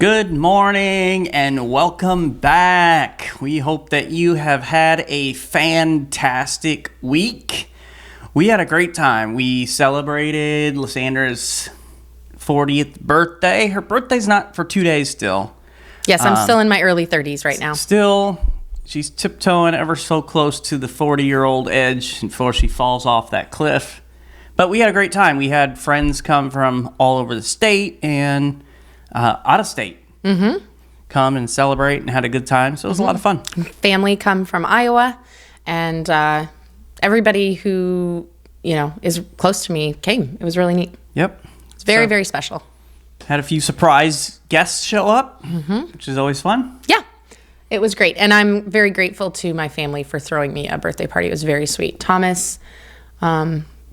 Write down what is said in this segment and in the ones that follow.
Good morning and welcome back. We hope that you have had a fantastic week. We had a great time. We celebrated Lysandra's 40th birthday. Her birthday's not for 2 days still. Yes, I'm still in my early 30s right now. Still, she's tiptoeing ever so close to the 40-year-old edge before she falls off that cliff. But we had a great time. We had friends come from all over the state and out of state. Come and celebrate and had a good time. So it was a lot of fun. Family come from Iowa, and everybody who, is close to me came. It was really neat. Yep. It's very, very special. Had a few surprise guests show up, which is always fun. Yeah, it was great. And I'm very grateful to my family for throwing me a birthday party. It was very sweet. Thomas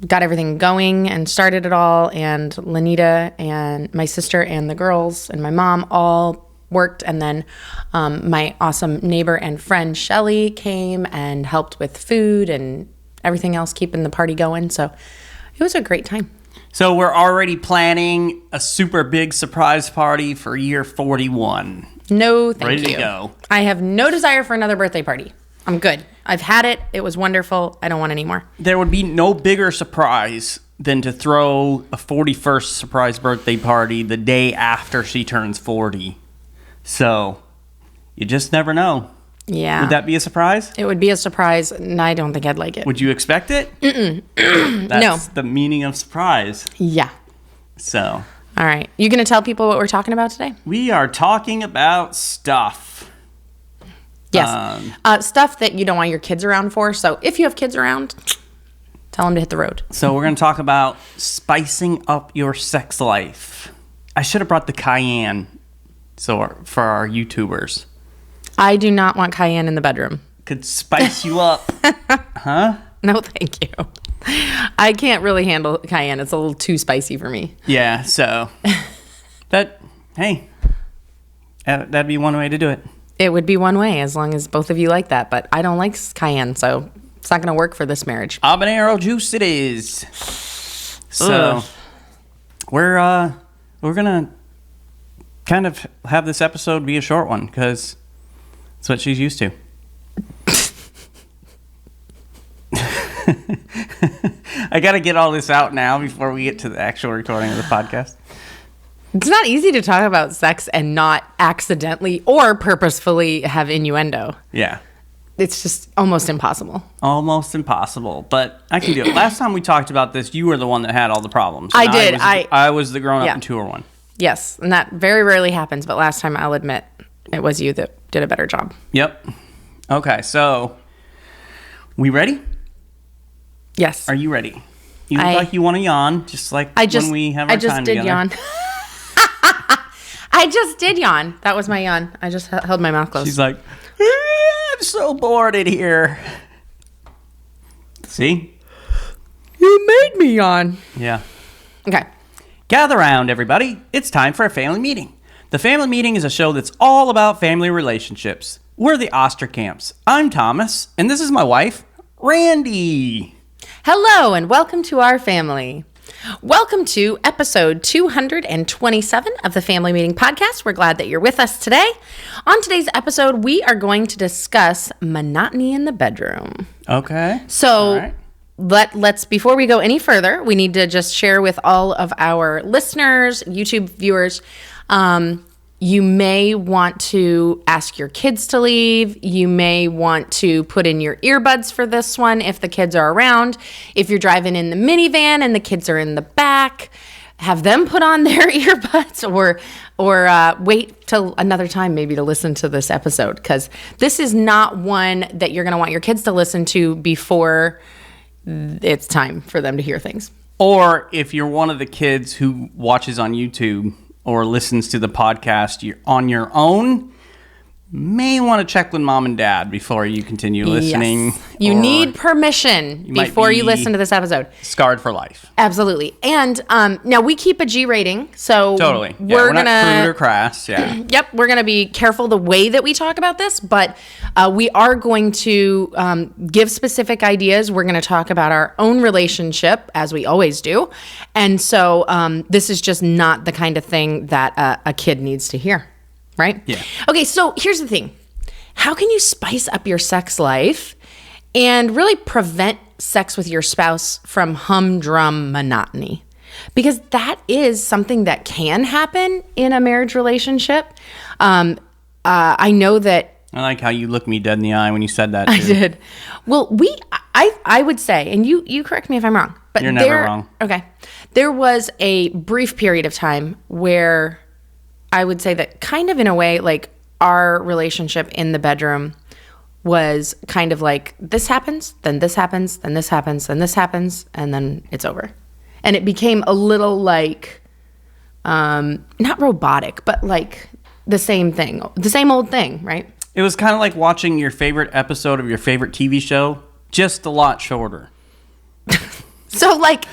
got everything going and started it all, and Lanita and my sister and the girls and my mom all worked, and then my awesome neighbor and friend Shelly came and helped with food and everything else, keeping the party going. So it was a great time. So we're already planning a super big surprise party for year 41. No, thank you. Ready to go. I have no desire for another birthday party. I'm good. I've had it. It was wonderful. I don't want any more. There would be no bigger surprise than to throw a 41st surprise birthday party the day after she turns 40. So, you just never know. Yeah. Would that be a surprise? It would be a surprise, and I don't think I'd like it. Would you expect it? That's the meaning of surprise. Yeah. So. All right. You going to tell people what we're talking about today? We are talking about stuff. Yes. Stuff that you don't want your kids around for. So if you have kids around, tell them to hit the road. So we're going to talk about spicing up your sex life. I should have brought the cayenne for our YouTubers. I do not want cayenne in the bedroom. Could spice you up. Huh? No, thank you. I can't really handle cayenne. It's a little too spicy for me. Yeah, so that'd be one way to do it. It would be one way as long as both of you like that, but I don't like cayenne, so it's not going to work for this marriage. Habanero juice it is. So we're going to kind of have this episode be a short one because that's what she's used to. I got to get all this out now before we get to the actual recording of the podcast. It's not easy to talk about sex and not accidentally or purposefully have innuendo. Yeah. It's just almost impossible. Almost impossible, but I can do it. Last time we talked about this, you were the one that had all the problems. I did. I was the grown-up in 2 or 1. Yes, and that very rarely happens, but last time I'll admit it was you that did a better job. Yep. Okay, so we ready? Yes. Are you ready? You look like you want to yawn, just like when we have our time together. I just did yawn. I just did yawn. That was my yawn. I just held my mouth closed. She's like, I'm so bored in here. See? You made me yawn. Yeah. Okay. Gather round, everybody. It's time for a family meeting. The Family Meeting is a show that's all about family relationships. We're the Osterkamps. I'm Thomas, and this is my wife, Randy. Hello, and welcome to our family. Welcome to episode 227 of the Family Meeting Podcast. We're glad that you're with us today. On today's episode, we are going to discuss monotony in the bedroom. Okay. So let's before we go any further, we need to just share with all of our listeners, YouTube viewers, you may want to ask your kids to leave. You may want to put in your earbuds for this one if the kids are around. If you're driving in the minivan and the kids are in the back, have them put on their earbuds or wait till another time maybe to listen to this episode, because this is not one that you're going to want your kids to listen to before it's time for them to hear things. Or if you're one of the kids who watches on YouTube or listens to the podcast you're on your own, may want to check with mom and dad before you continue listening. Yes. You need permission before you listen to this episode. Scarred for life. Absolutely. And now we keep a G rating, so totally. We're not crude or crass. Yeah. Yep. We're gonna be careful the way that we talk about this, but we are going to give specific ideas. We're gonna talk about our own relationship, as we always do, and so this is just not the kind of thing that a kid needs to hear. right? Yeah. Okay, so here's the thing. How can you spice up your sex life and really prevent sex with your spouse from humdrum monotony? Because that is something that can happen in a marriage relationship. I know that I like how you looked me dead in the eye when you said that, too. I did. Well, I would say, and you correct me if I'm wrong, but You're never wrong. Okay. There was a brief period of time where I would say that kind of in a way, like our relationship in the bedroom was kind of like this happens, then this happens, then this happens, then this happens, and then it's over. And it became a little like, not robotic, but like the same thing, the same old thing, right? It was kind of like watching your favorite episode of your favorite TV show, just a lot shorter. So like,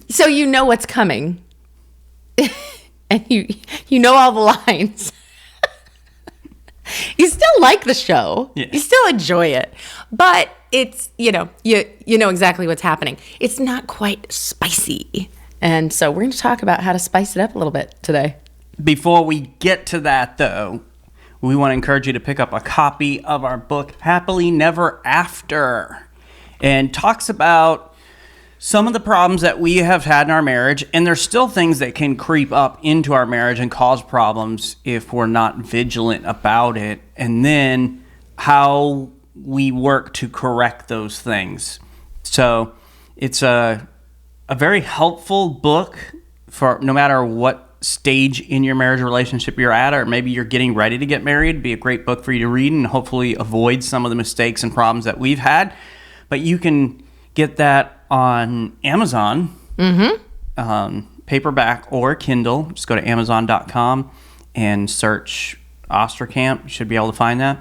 so you know what's coming, and you know all the lines. You still like the show. Yeah. You still enjoy it, but it's you know exactly what's happening. It's not quite spicy, and so we're going to talk about how to spice it up a little bit today. Before we get to that, though, we want to encourage you to pick up a copy of our book, Happily Never After, and talks about some of the problems that we have had in our marriage, and there's still things that can creep up into our marriage and cause problems if we're not vigilant about it, and then how we work to correct those things. So it's a very helpful book for no matter what stage in your marriage relationship you're at, or maybe you're getting ready to get married. It'd be a great book for you to read and hopefully avoid some of the mistakes and problems that we've had. But you can get that on Amazon, paperback or Kindle. Just go to Amazon.com and search Osterkamp. You should be able to find that.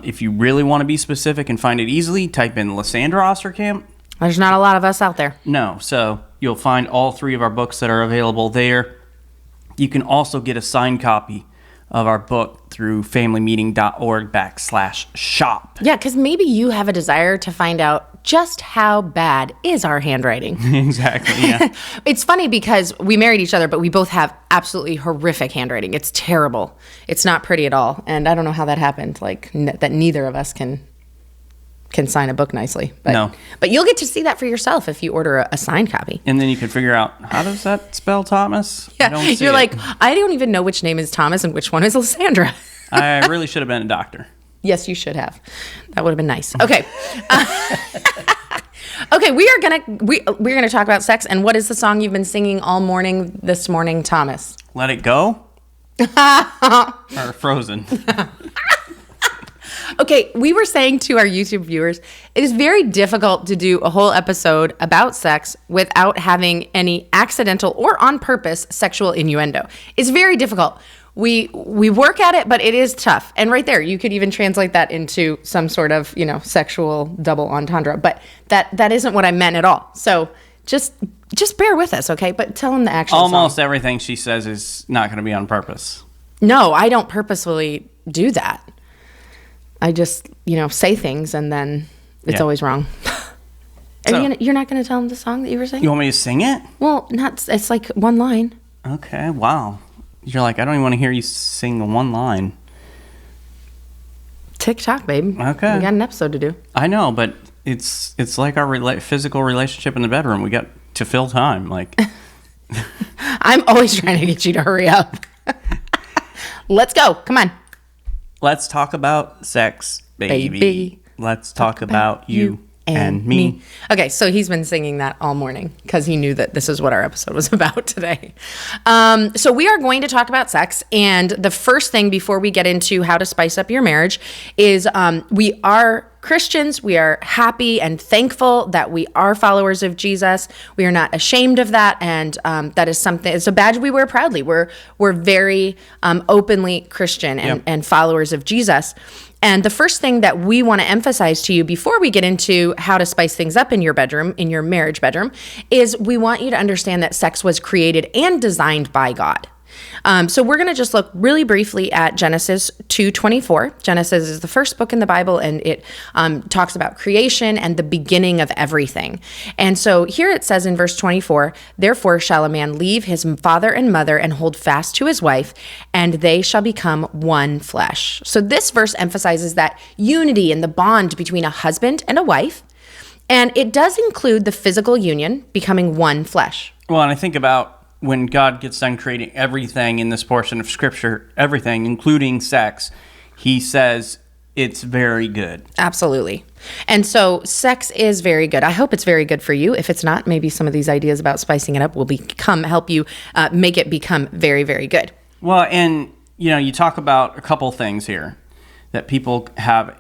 If you really want to be specific and find it easily, type in Lysandra Osterkamp. There's not a lot of us out there. No, so you'll find all three of our books that are available there. You can also get a signed copy of our book through familymeeting.org/shop. Yeah, because maybe you have a desire to find out just how bad is our handwriting. Exactly, yeah. It's funny because we married each other, but we both have absolutely horrific handwriting. It's terrible. It's not pretty at all. And I don't know how that happened, like that neither of us can sign a book nicely. But, No. But you'll get to see that for yourself if you order a signed copy. And then you can figure out, how does that spell Thomas? Yeah, I don't see you're it. like, I don't even know which name is Thomas and which one is Lysandra. I really should have been a doctor. Yes, you should have. That would have been nice. Okay. Okay, we're gonna talk about sex. And what is the song you've been singing all morning this morning, Thomas? Let It Go? Or Frozen? Okay, we were saying to our YouTube viewers, it is very difficult to do a whole episode about sex without having any accidental or on purpose sexual innuendo. It's very difficult. We work at it, but it is tough. And right there, you could even translate that into some sort of, sexual double entendre. But that isn't what I meant at all. So just bear with us, okay? But tell them the actual Almost song. everything she says is not going to be on purpose. No, I don't purposefully do that. I just, say things and then it's always wrong. You're not going to tell them the song that you were singing? You want me to sing it? Well, it's like one line. Okay, wow. You're like, I don't even want to hear you sing the one line. TikTok, babe. Okay. We got an episode to do. I know, but it's like our physical relationship in the bedroom. We got to fill time. Like, I'm always trying to get you to hurry up. Let's go. Come on. let's talk about sex, baby. Baby. Let's talk about you and me. Okay, so he's been singing that all morning because he knew that this is what our episode was about today. So we are going to talk about sex. And the first thing before we get into how to spice up your marriage is we are Christians. We are happy and thankful that we are followers of Jesus. We are not ashamed of that. And that is something, it's a badge we wear proudly. We're very openly Christian and followers of Jesus. And the first thing that we want to emphasize to you before we get into how to spice things up in your bedroom, in your marriage bedroom, is we want you to understand that sex was created and designed by God. So we're going to just look really briefly at Genesis 2:24. Genesis is the first book in the Bible, and it talks about creation and the beginning of everything. And so here it says in verse 24, "Therefore shall a man leave his father and mother and hold fast to his wife, and they shall become one flesh." So this verse emphasizes that unity and the bond between a husband and a wife, and it does include the physical union, becoming one flesh. Well, and I think about when God gets done creating everything in this portion of Scripture, everything, including sex, he says it's very good. Absolutely. And so sex is very good. I hope it's very good for you. If it's not, maybe some of these ideas about spicing it up will help you make it become very, very good. Well, and, you talk about a couple things here that people have,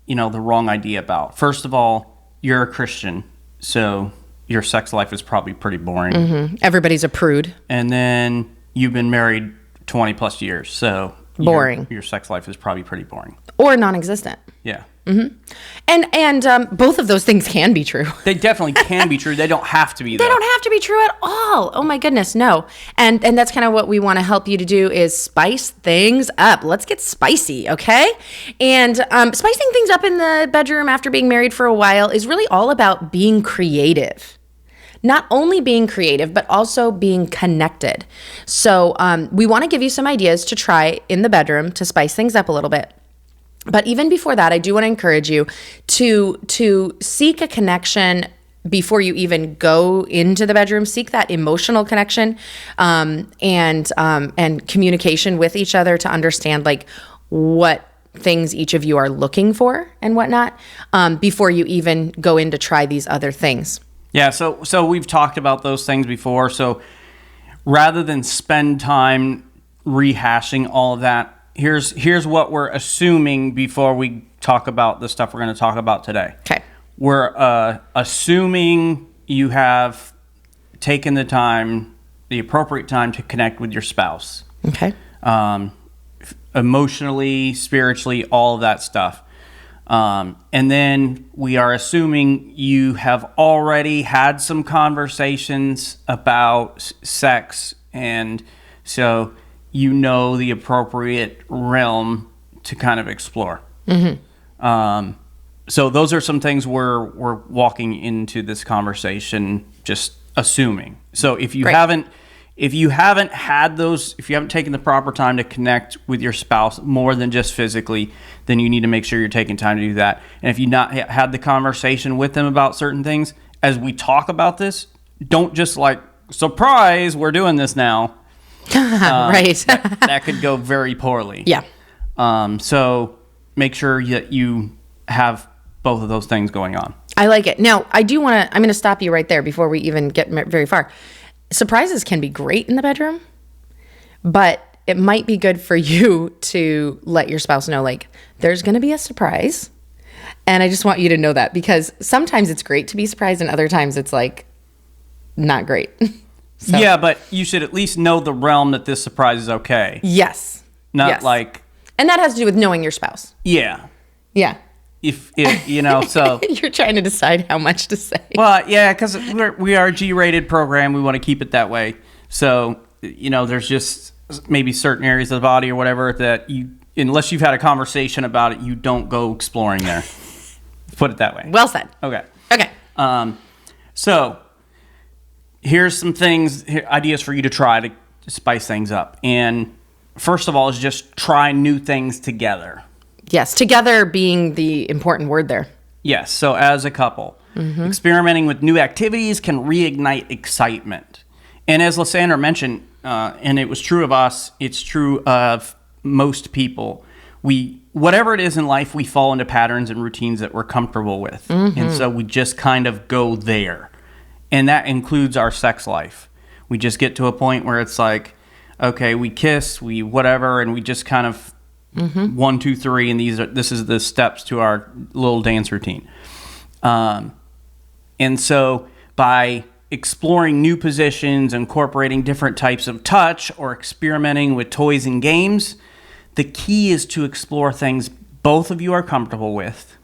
the wrong idea about. First of all, you're a Christian, so your sex life is probably pretty boring. Mm-hmm. Everybody's a prude. And then you've been married 20 plus years, so boring. Your sex life is probably pretty boring. Or non-existent. Yeah. Mm-hmm. And both of those things can be true. They definitely can be true. They don't have to be, though. They don't have to be true at all. Oh my goodness, no. And that's kind of what we want to help you to do is spice things up. Let's get spicy, okay? And spicing things up in the bedroom after being married for a while is really all about being creative. Not only being creative, but also being connected. So we want to give you some ideas to try in the bedroom to spice things up a little bit. But even before that, I do want to encourage you to seek a connection before you even go into the bedroom. Seek that emotional connection and communication with each other to understand like what things each of you are looking for and whatnot before you even go in to try these other things. Yeah, so we've talked about those things before. So rather than spend time rehashing all of that, here's what we're assuming before we talk about the stuff we're going to talk about today. Okay. We're assuming you have taken the appropriate time to connect with your spouse. Okay. Emotionally, spiritually, all of that stuff. And then we are assuming you have already had some conversations about sex, and so the appropriate realm to kind of explore. Mm-hmm. So those are some things we're walking into this conversation just assuming. So if you haven't taken the proper time to connect with your spouse more than just physically, then you need to make sure you're taking time to do that. And if you not had the conversation with them about certain things, as we talk about this, don't just like, surprise, we're doing this now. Right. that could go very poorly. Yeah. So make sure that you have both of those things going on. I like it. Now, I'm going to stop you right there before we even get very far. Surprises can be great in the bedroom, but it might be good for you to let your spouse know, like, there's going to be a surprise. And I just want you to know that, because sometimes it's great to be surprised and other times it's like not great. So. Yeah, but you should at least know the realm that this surprise is okay. Yes. Not like... And that has to do with knowing your spouse. Yeah. Yeah. If so... You're trying to decide how much to say. Well, yeah, because we are a G-rated program. We want to keep it that way. So, there's just maybe certain areas of the body or whatever that unless you've had a conversation about it, you don't go exploring there. Put it that way. Well said. Okay. So... Here's some ideas for you to try to spice things up. And first of all is just try new things together. Yes, together being the important word there. Yes, so as a couple, experimenting with new activities can reignite excitement. And as Lysandra mentioned, and it was true of us, it's true of most people, whatever it is in life, we fall into patterns and routines that we're comfortable with. Mm-hmm. And so we just kind of go there. And that includes our sex life. We just get to a point where it's like, okay, we kiss, we whatever, and we just kind of 1, 2, 3, and this is the steps to our little dance routine. And so by exploring new positions, incorporating different types of touch, or experimenting with toys and games, the key is to explore things both of you are comfortable with.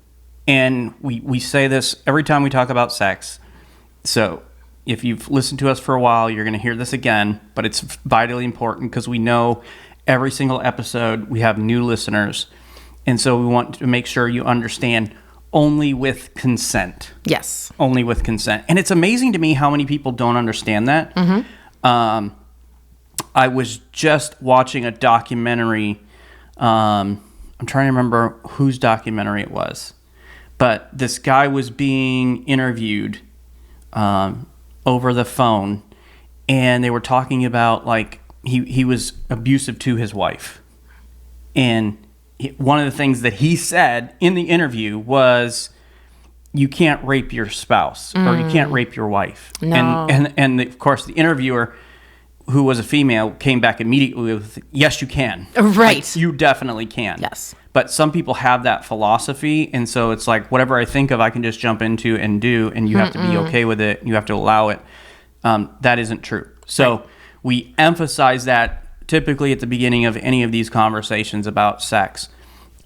And we say this every time we talk about sex. So if you've listened to us for a while, you're going to hear this again, but it's vitally important because we know every single episode we have new listeners. And so we want to make sure you understand only with consent. Yes. Only with consent. And it's amazing to me how many people don't understand that. I was just watching a documentary. I'm trying to remember whose documentary it was. But this guy was being interviewed over the phone. And they were talking about, like, he was abusive to his wife. And one of the things that he said in the interview was, you can't rape your spouse or you can't rape your wife. No. And of course, the interviewer, who was a female, came back immediately with, yes, you can. Right. Like, you definitely can. Yes. But some people have that philosophy. And so it's like, whatever I think of, I can just jump into and do. And you have to be okay with it. You have to allow it. That isn't true. So we emphasize that typically at the beginning of any of these conversations about sex,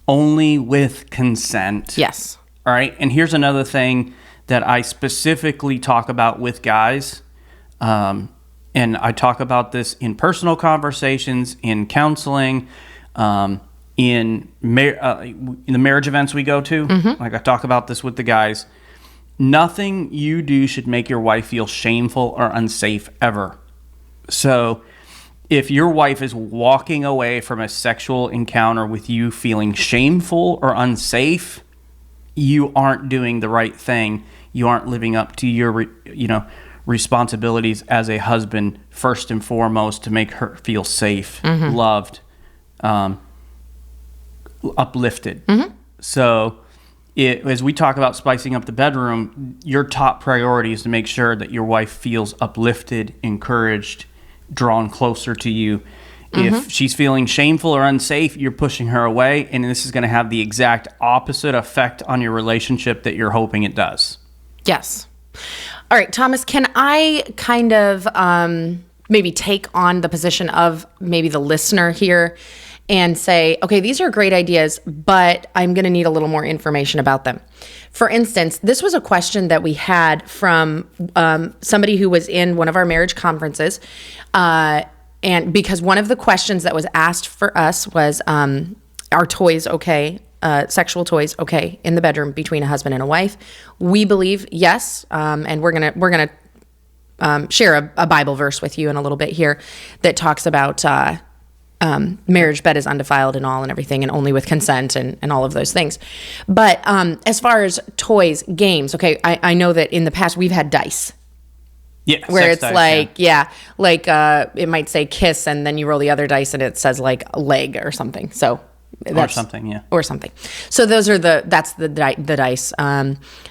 only with consent. Yes. All right. And here's another thing that I specifically talk about with guys. And I talk about this in personal conversations, in counseling, in the marriage events we go to. Like, I talk about this with the guys. Nothing you do should make your wife feel shameful or unsafe ever. So if your wife is walking away from a sexual encounter with you feeling shameful or unsafe, you aren't doing the right thing. You aren't living up to your, responsibilities as a husband, first and foremost, to make her feel safe, loved, uplifted. So as we talk about spicing up the bedroom, your top priority is to make sure that your wife feels uplifted, encouraged, drawn closer to you. If she's feeling shameful or unsafe, you're pushing her away, and this is going to have the exact opposite effect on your relationship that you're hoping it does. Yes. All right, Thomas, can I kind of maybe take on the position of maybe the listener here and say, okay, these are great ideas, but I'm going to need a little more information about them. For instance, this was a question that we had from somebody who was in one of our marriage conferences. And because one of the questions that was asked for us was, are toys okay? Sexual toys okay in the bedroom between a husband and a wife? We believe yes, and we're gonna share a Bible verse with you in a little bit here that talks about marriage bed is undefiled and all and everything, and only with consent and all of those things. But as far as toys, games, okay, I know that in the past we've had dice. Yeah, where it's dice, like, it might say kiss, and then you roll the other dice, and it says like leg or something. So or something, yeah. Or something. So those are that's the dice.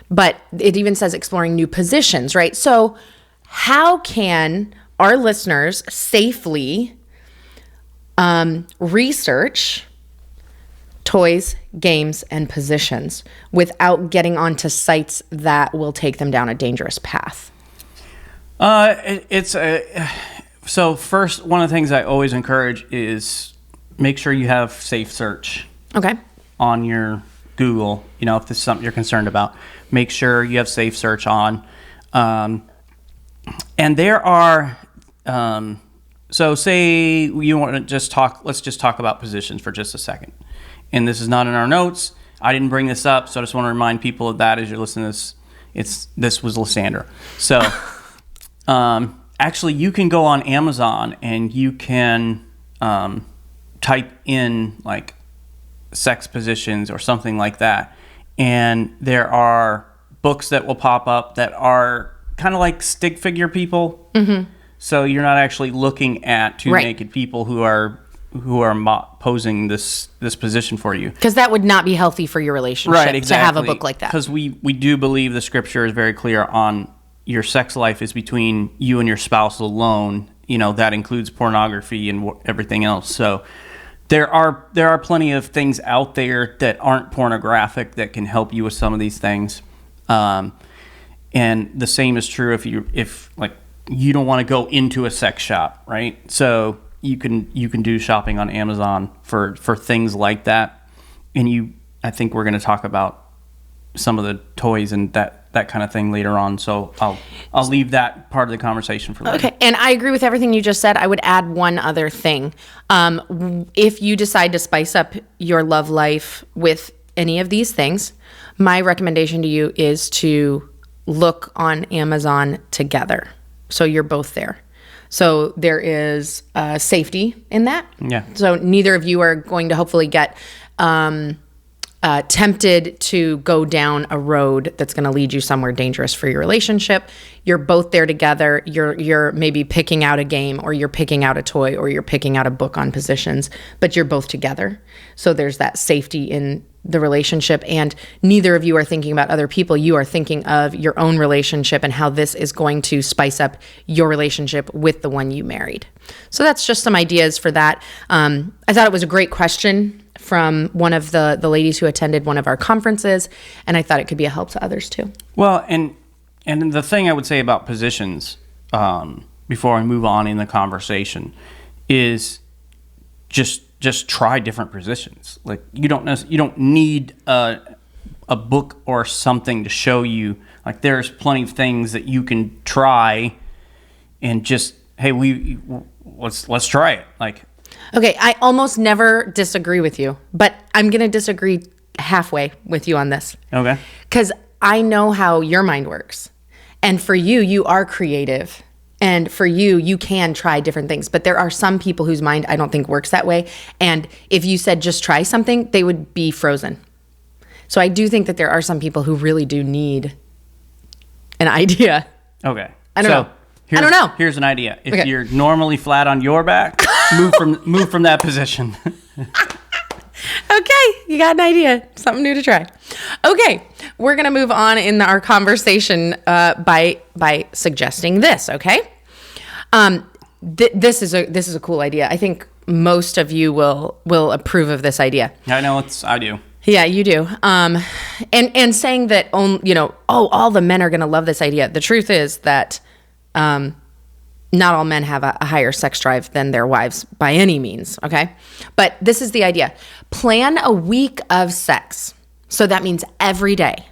But it even says exploring new positions, right? So how can our listeners safely research toys, games, and positions without getting onto sites that will take them down a dangerous path? So first, one of the things I always encourage is make sure you have safe search. Okay. On your Google, if this is something you're concerned about, make sure you have safe search on. And there are, so say you want to let's just talk about positions for just a second. And this is not in our notes. I didn't bring this up, so I just want to remind people of that as you're listening to this. This was Lysandra. So, actually, you can go on Amazon and you can type in like sex positions or something like that, and there are books that will pop up that are kind of like stick figure people. So you're not actually looking at two naked people who are posing this position for you, because that would not be healthy for your relationship, right? Exactly. To have a book like that, because we do believe the scripture is very clear on your sex life is between you and your spouse alone. That includes pornography and everything else. So there are plenty of things out there that aren't pornographic that can help you with some of these things. And the same is true if you don't want to go into a sex shop, right? So you can do shopping on Amazon for things like that. And I think we're going to talk about some of the toys and that that kind of thing later on. So I'll leave that part of the conversation for later. Okay, and I agree with everything you just said. I would add one other thing. If you decide to spice up your love life with any of these things, my recommendation to you is to look on Amazon together. So you're both there. So there is safety in that. Yeah. So neither of you are going to hopefully get tempted to go down a road that's going to lead you somewhere dangerous for your relationship. You're both there together. You're maybe picking out a game, or you're picking out a toy, or you're picking out a book on positions, but you're both together. So there's that safety in the relationship, and neither of you are thinking about other people. You are thinking of your own relationship and how this is going to spice up your relationship with the one you married. So that's just some ideas for that. I thought it was a great question from one of the ladies who attended one of our conferences, and I thought it could be a help to others too. Well, and the thing I would say about positions, before I move on in the conversation, is just try different positions. Like you don't need a book or something to show you. Like there's plenty of things that you can try, and just hey, let's try it. Like. Okay, I almost never disagree with you, but I'm going to disagree halfway with you on this. Okay. Because I know how your mind works. And for you, you are creative. And for you, you can try different things. But there are some people whose mind I don't think works that way. And if you said just try something, they would be frozen. So I do think that there are some people who really do need an idea. Okay. I don't know. I don't know. Here's an idea. If you're normally flat on your back, move from that position. Okay, you got an idea. Something new to try. Okay, we're gonna move on in our conversation by suggesting this. Okay, this is a cool idea. I think most of you will approve of this idea. I know I do. Yeah, you do. And saying that all the men are gonna love this idea. The truth is that not all men have a higher sex drive than their wives by any means, okay? But this is the idea. Plan a week of sex. So that means every day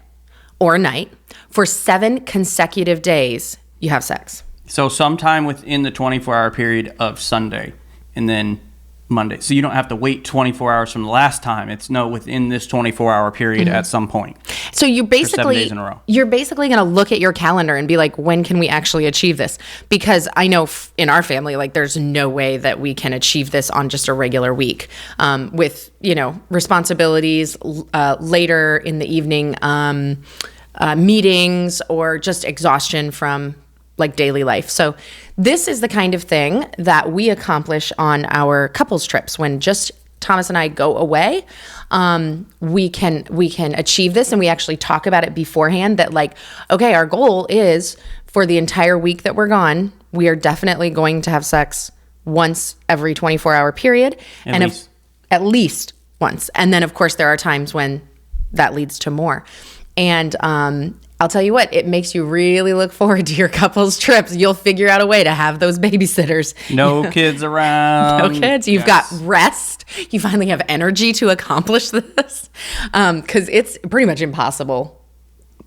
or night for 7 consecutive days you have sex. So sometime within the 24-hour period of Sunday and then Monday. So you don't have to wait 24 hours from the last time. It's within this 24-hour period at some point. So you're basically 7 days in a row. You're basically going to look at your calendar and be like, when can we actually achieve this? Because I know in our family, like there's no way that we can achieve this on just a regular week with, responsibilities later in the evening, meetings, or just exhaustion from like daily life. So this is the kind of thing that we accomplish on our couples trips when just Thomas and I go away. We can achieve this, and we actually talk about it beforehand that like, okay, our goal is for the entire week that we're gone, we are definitely going to have sex once every 24-hour period. At least once. And then of course there are times when that leads to more. And I'll tell you what, it makes you really look forward to your couples trips. You'll figure out a way to have those babysitters. No kids around. No kids. You've got rest. You finally have energy to accomplish this. Because it's pretty much impossible.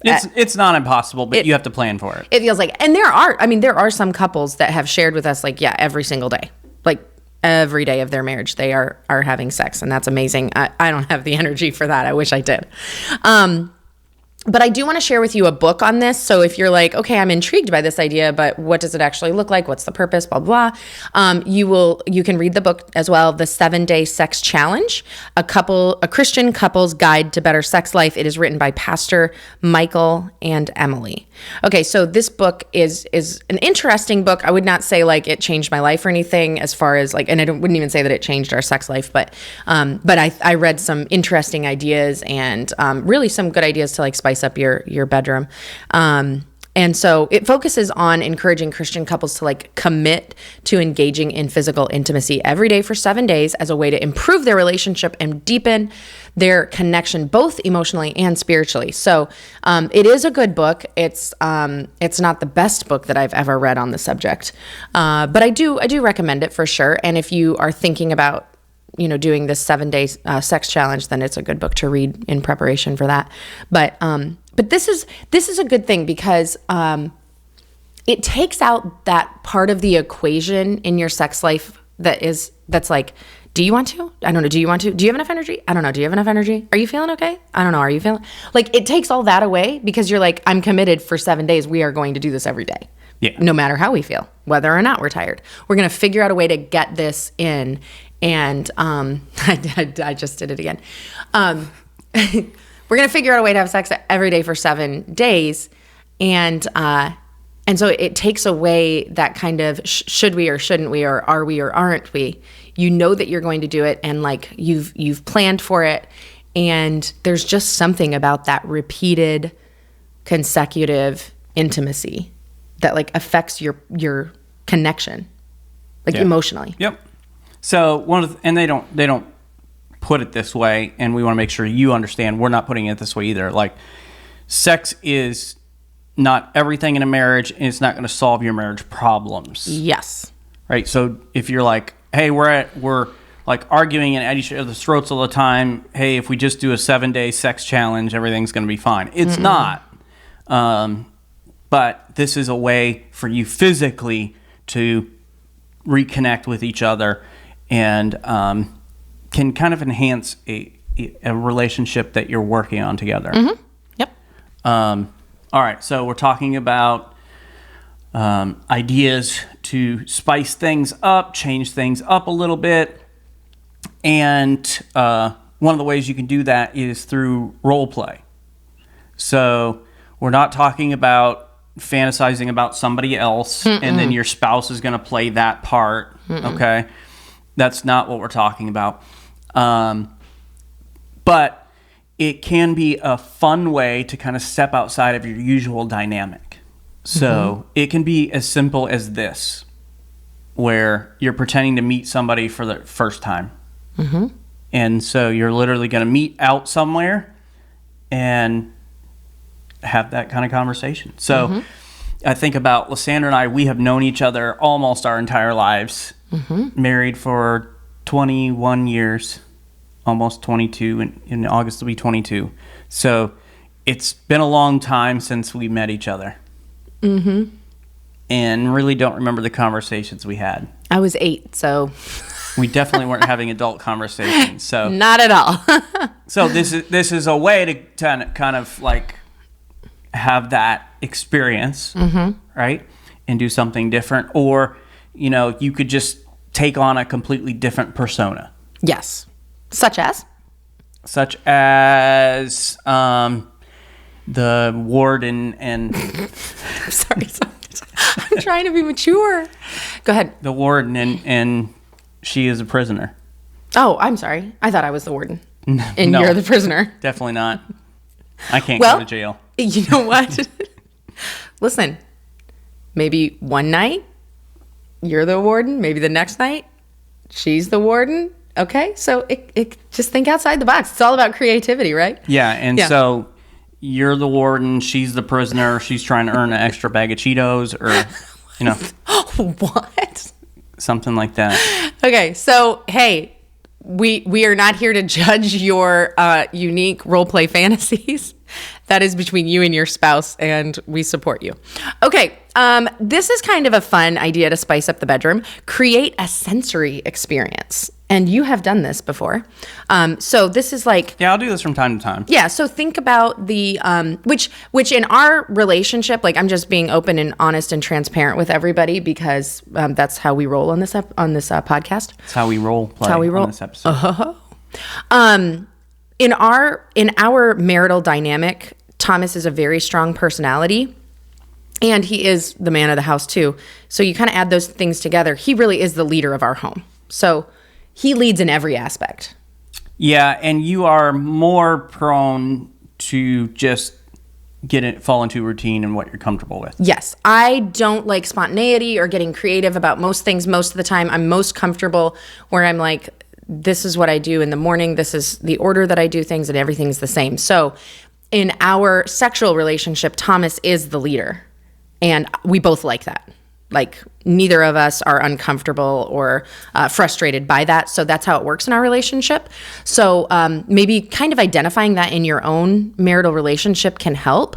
It's not impossible, but you have to plan for it. It feels like, and there are some couples that have shared with us like, yeah, every single day. Like every day of their marriage, they are having sex. And that's amazing. I don't have the energy for that. I wish I did. But I do want to share with you a book on this. So if you're like, okay, I'm intrigued by this idea, but what does it actually look like? What's the purpose? Blah, blah, blah. You can read the book as well, The 7-Day Sex Challenge, a Christian couple's guide to better sex life. It is written by Pastor Michael and Emily. Okay, so this book is an interesting book. I would not say like it changed my life or anything as far as like, and I wouldn't even say that it changed our sex life, but I read some interesting ideas and really some good ideas to like spice up your bedroom. And so it focuses on encouraging Christian couples to like commit to engaging in physical intimacy every day for 7 days as a way to improve their relationship and deepen their connection, both emotionally and spiritually. So it is a good book. It's not the best book that I've ever read on the subject, but I do recommend it for sure. And if you are thinking about doing this 7-day sex challenge, then it's a good book to read in preparation for that. But But this is a good thing because it takes out that part of the equation in your sex life that's like, do you want to? I don't know. Do you want to? Do you have enough energy? I don't know. Do you have enough energy? Are you feeling okay? I don't know. Are you feeling like it takes all that away because you're like, I'm committed for 7 days. We are going to do this every day. Yeah. No matter how we feel, whether or not we're tired, we're going to figure out a way to get this in. And I just did it again. We're going to figure out a way to have sex every day for 7 days. And so it takes away that kind of should we or shouldn't we, or are we or aren't we? You know that you're going to do it, and like you've planned for it, and there's just something about that repeated consecutive intimacy that like affects your connection, like emotionally. Yep. So and they don't put it this way, and we want to make sure you understand we're not putting it this way either. Like, sex is not everything in a marriage, and it's not going to solve your marriage problems. Yes. Right. So if you're like, hey, we're like arguing and at each other's throats all the time. Hey, if we just do a 7-day sex challenge, everything's going to be fine. It's not. But this is a way for you physically to reconnect with each other and can kind of enhance a relationship that you're working on together. Mm-hmm. Yep. All right. So we're talking about ideas to spice things up, change things up a little bit. And one of the ways you can do that is through role play. So we're not talking about fantasizing about somebody else and then your spouse is going to play that part. Okay. That's not what we're talking about. But it can be a fun way to kind of step outside of your usual dynamic. So it can be as simple as this, where you're pretending to meet somebody for the first time. And so you're literally going to meet out somewhere and have that kind of conversation. So I think about Lysandra and I, we have known each other almost our entire lives, married for 21 years, almost 22, and in August will be 22. So it's been a long time since we met each other. And really don't remember the conversations we had. I was 8, so we definitely weren't having adult conversations. So not at all. So this is a way to kind of like have that experience, right? And do something different. Or, you could just take on a completely different persona. Yes. Such as the warden and sorry. I'm trying to be mature. Go ahead. The warden and she is a prisoner. Oh, I'm sorry. I thought I was the warden. And No, you're the prisoner. Definitely not. I can't go to jail. You know what? Listen, maybe one night you're the warden. Maybe the next night she's the warden. Okay, so it just think outside the box. It's all about creativity, right? Yeah, and so you're the warden, she's the prisoner, she's trying to earn an extra bag of Cheetos or, What? something like that. Okay, so hey, we are not here to judge your unique role play fantasies. That is between you and your spouse, and we support you. Okay, this is kind of a fun idea to spice up the bedroom. Create a sensory experience. And you have done this before. So this is like... Yeah, I'll do this from time to time. Yeah, so think about the... which in our relationship, like I'm just being open and honest and transparent with everybody because that's how we roll on this podcast. That's how we roll play on this episode. In our marital dynamic, Thomas is a very strong personality, and he is the man of the house too. So you kind of add those things together. He really is the leader of our home. So he leads in every aspect. Yeah, and you are more prone to just fall into routine and what you're comfortable with. Yes, I don't like spontaneity or getting creative about most things. Most of the time, I'm most comfortable where I'm like, this is what I do in the morning. This is the order that I do things, and everything's the same. So in our sexual relationship, Thomas is the leader, and we both like that. Like neither of us are uncomfortable or frustrated by that. So that's how it works in our relationship. So maybe kind of identifying that in your own marital relationship can help.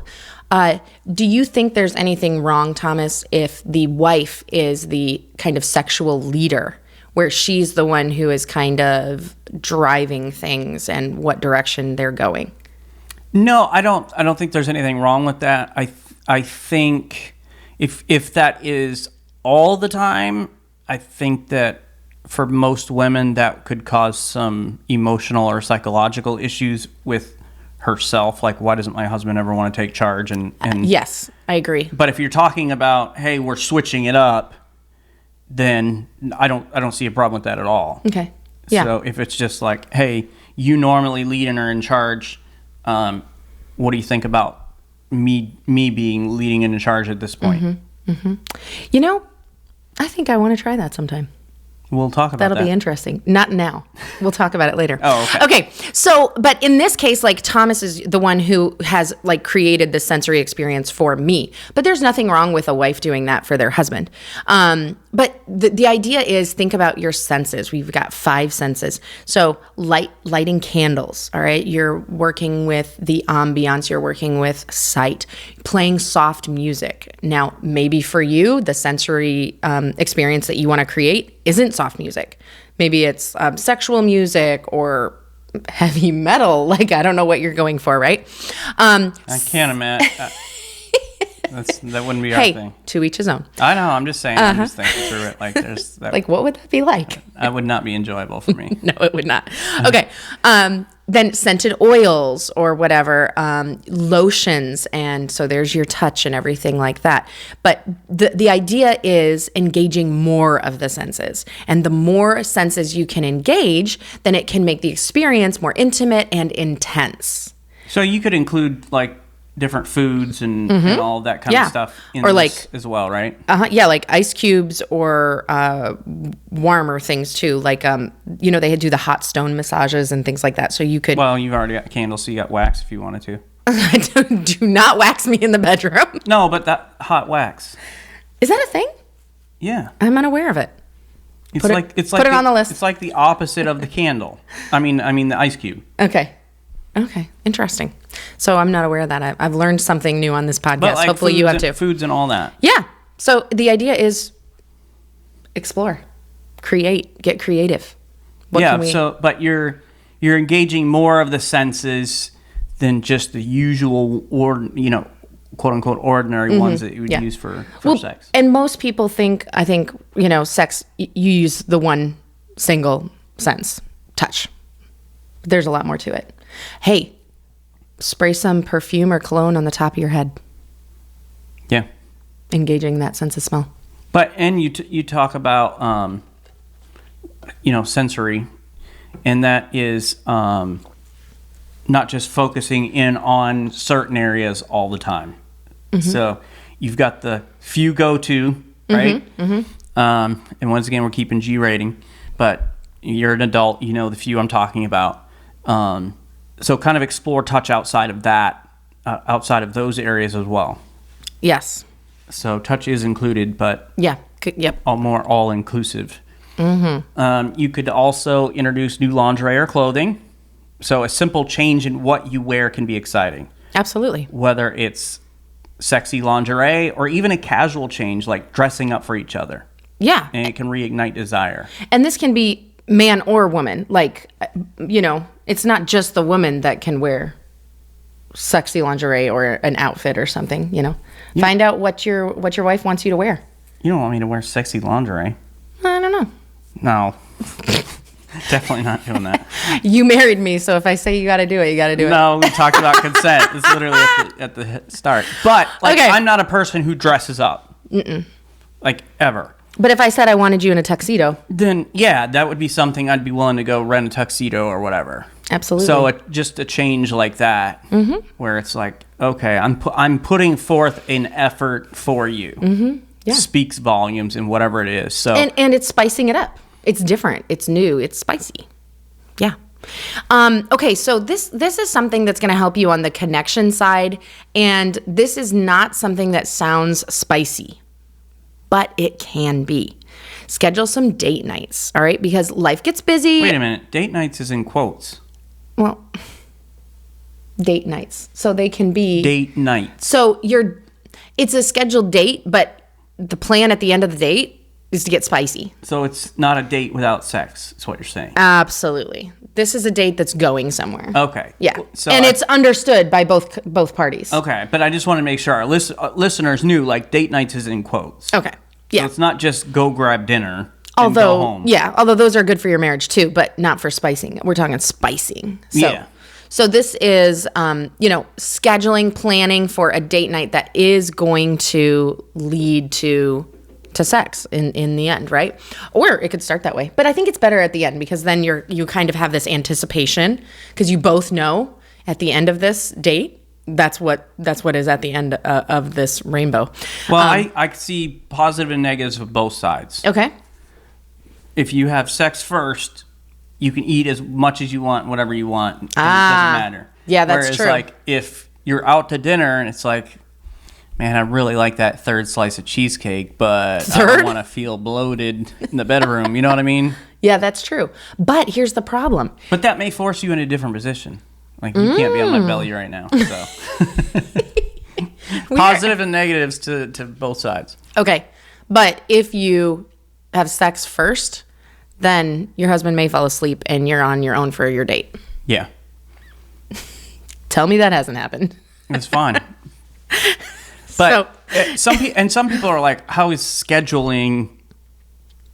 Do you think there's anything wrong, Thomas, if the wife is the kind of sexual leader, where she's the one who is kind of driving things and what direction they're going? No, I don't think there's anything wrong with that. I think if that is all the time, I think that for most women that could cause some emotional or psychological issues with herself. Like, why doesn't my husband ever want to take charge? And yes, I agree. But if you're talking about, hey, we're switching it up, then I don't see a problem with that at all. Okay. Yeah. So if it's just like, hey, you normally lead and are in charge, what do you think about me being leading and in charge at this point? Mm-hmm. Mm-hmm. You know, I think I want to try that sometime. We'll talk about that. That'll be interesting. Not now. We'll talk about it later. Oh, okay. Okay. So, but in this case, like Thomas is the one who has like created the sensory experience for me. But there's nothing wrong with a wife doing that for their husband. But the idea is think about your senses. We've got 5 senses. So lighting candles. All right. You're working with the ambiance. You're working with sight, playing soft music. Now, maybe for you, the sensory experience that you want to create isn't soft music. Maybe it's sexual music or heavy metal. Like, I don't know what you're going for, right? I can't imagine. That wouldn't be our thing. Hey, to each his own. I know. I'm just saying. I'm just thinking through it. Like, there's that. Like, what would that be like? That would not be enjoyable for me. No, it would not. Okay. Then scented oils or whatever, lotions. And so there's your touch and everything like that. But the idea is engaging more of the senses. And the more senses you can engage, then it can make the experience more intimate and intense. So you could include like different foods and all of that kind of stuff in or this like, as well, right? Yeah, like ice cubes or warmer things too. Like, they do the hot stone massages and things like that. So you could... Well, you've already got candles, so you got wax if you wanted to. Do not wax me in the bedroom. No, but that hot wax. Is that a thing? Yeah. I'm unaware of it. Put it on the list. It's like the opposite of the candle. I mean the ice cube. Okay. Interesting. So I'm not aware of that. I've learned something new on this podcast. But like hopefully you have too. Foods and all that. Yeah. So the idea is explore, create, get creative. But you're engaging more of the senses than just the usual quote unquote ordinary ones that you would use for sex. And most people think sex, you use the one single sense, touch. There's a lot more to it. Hey, spray some perfume or cologne on the top of your head. Yeah. Engaging that sense of smell. But, and you talk about, sensory, and that is not just focusing in on certain areas all the time. Mm-hmm. So you've got the few go-to, right? Mm-hmm. And once again, we're keeping G rating, but you're an adult, you know the few I'm talking about. So kind of explore touch outside of that, outside of those areas as well. Yes. So touch is included, but yep. More all-inclusive. Mm-hmm. You could also introduce new lingerie or clothing. So a simple change in what you wear can be exciting. Absolutely. Whether it's sexy lingerie or even a casual change like dressing up for each other. Yeah. And it can reignite desire. And this can be man or woman. Like, it's not just the woman that can wear sexy lingerie or an outfit or something, Yeah. Find out what your wife wants you to wear. You don't want me to wear sexy lingerie. I don't know. No. Definitely not doing that. You married me, so if I say you got to do it, you got to do it. No, we talked about consent. It's literally at the start. But okay. I'm not a person who dresses up. Mm-mm. Like ever. But if I said I wanted you in a tuxedo, then yeah, that would be something I'd be willing to go rent a tuxedo or whatever. Absolutely. So just a change like that, where it's like, okay, I'm putting forth an effort for you. Mm-hmm. Yeah. Speaks volumes in whatever it is. So and it's spicing it up. It's different. It's new. It's spicy. Yeah. Okay, so this is something that's going to help you on the connection side, and this is not something that sounds spicy. but it can be. Schedule some date nights, all right? Because life gets busy. Wait a minute. Date nights is in quotes. Well, date nights. So they can be... Date nights. So it's a scheduled date, but the plan at the end of the date is to get spicy. So it's not a date without sex, is what you're saying. Absolutely. This is a date that's going somewhere. Okay. Yeah. So and it's understood by both parties. Okay, but I just want to make sure our listeners knew, like, date nights is in quotes. Okay. Yeah. So it's not just go grab dinner and go home. Although those are good for your marriage too, but not for spicing. We're talking spicing. So this is, scheduling, planning for a date night that is going to lead to sex in the end, right? Or it could start that way. But I think it's better at the end because then you kind of have this anticipation because you both know at the end of this date, that's what is at the end of this rainbow. Well, I see positive and negatives of both sides. Okay. If you have sex first, you can eat as much as you want, whatever you want. And it doesn't matter. Yeah, that's Whereas, true. like, if you're out to dinner and it's like, man, I really like that third slice of cheesecake, but I don't want to feel bloated in the bedroom. You know what I mean? Yeah, that's true. But here's the problem. But that may force you in a different position. Like, you can't be on my belly right now. So, positive and negatives to both sides. Okay. But if you have sex first, then your husband may fall asleep and you're on your own for your date. Yeah. Tell me that hasn't happened. It's fine. But some people are like, how is scheduling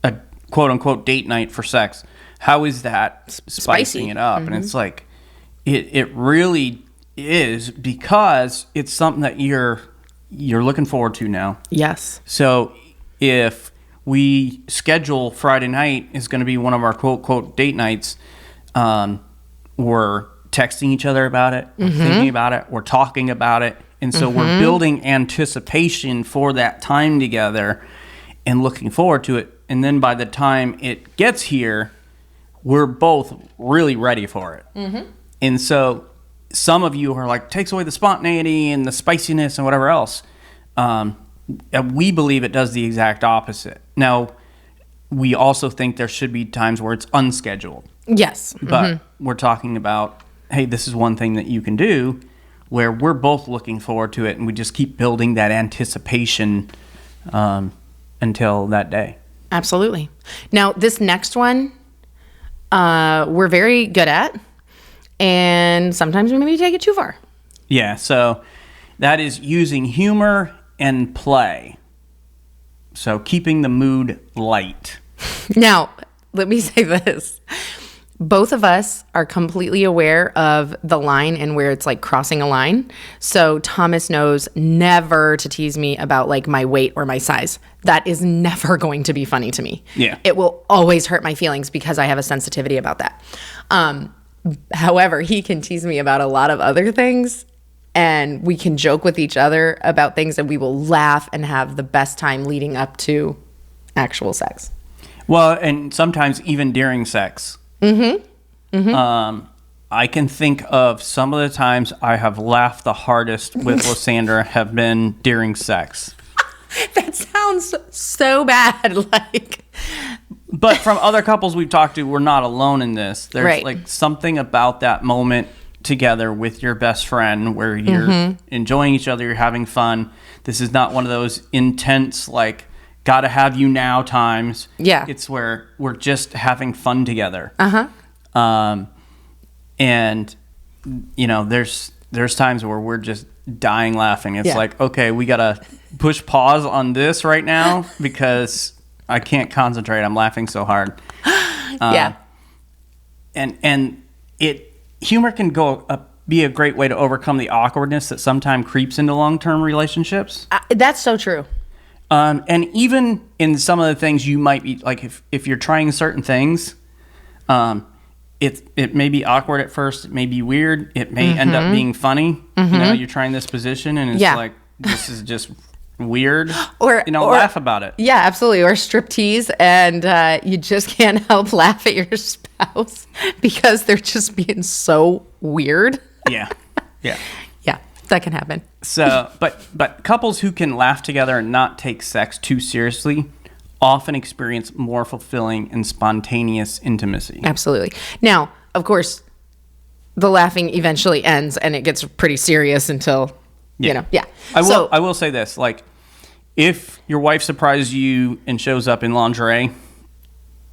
a quote unquote date night for sex? How is that spicing it up? Mm-hmm. And it's like, it really is because it's something that you're looking forward to now. Yes. So if we schedule Friday night is going to be one of our quote unquote date nights, we're texting each other about it, we're thinking about it, we're talking about it. And so we're building anticipation for that time together and looking forward to it. And then by the time it gets here, we're both really ready for it. Mm-hmm. And so some of you are like, takes away the spontaneity and the spiciness and whatever else. We believe it does the exact opposite. Now, we also think there should be times where it's unscheduled. Yes. But we're talking about, hey, this is one thing that you can do where we're both looking forward to it, and we just keep building that anticipation until that day. Absolutely. Now, this next one, we're very good at, and sometimes we maybe take it too far. Yeah, so that is using humor and play. So keeping the mood light. Now, let me say this. Both of us are completely aware of the line and where it's like crossing a line. So Thomas knows never to tease me about like my weight or my size. That is never going to be funny to me. Yeah. It will always hurt my feelings because I have a sensitivity about that. However, he can tease me about a lot of other things, and we can joke with each other about things, and we will laugh and have the best time leading up to actual sex. Well, and sometimes even during sex. I can think of some of the times I have laughed the hardest with Lysandra have been during sex. That sounds so bad. But from other couples we've talked to, we're not alone in this. There's right. like something about that moment together with your best friend where you're enjoying each other, you're having fun. This is not one of those intense, like, gotta have you now times. Yeah. It's where we're just having fun together. And, you know, there's times where we're just dying laughing. It's like, okay, we gotta push pause on this right now because I can't concentrate. I'm laughing so hard. And humor can be a great way to overcome the awkwardness that sometimes creeps into long-term relationships. That's so true. And even in some of the things you might be like, if you're trying certain things, it may be awkward at first. It may be weird. It may end up being funny. You know, you're trying this position and it's like, this is just weird. Or laugh about it. Yeah, absolutely. Or striptease, and you just can't help laugh at your spouse because they're just being so weird. Yeah. Yeah. That can happen. So, but couples who can laugh together and not take sex too seriously often experience more fulfilling and spontaneous intimacy. Absolutely. Now, of course, the laughing eventually ends and it gets pretty serious until, yeah. I will say this, like, if your wife surprises you and shows up in lingerie,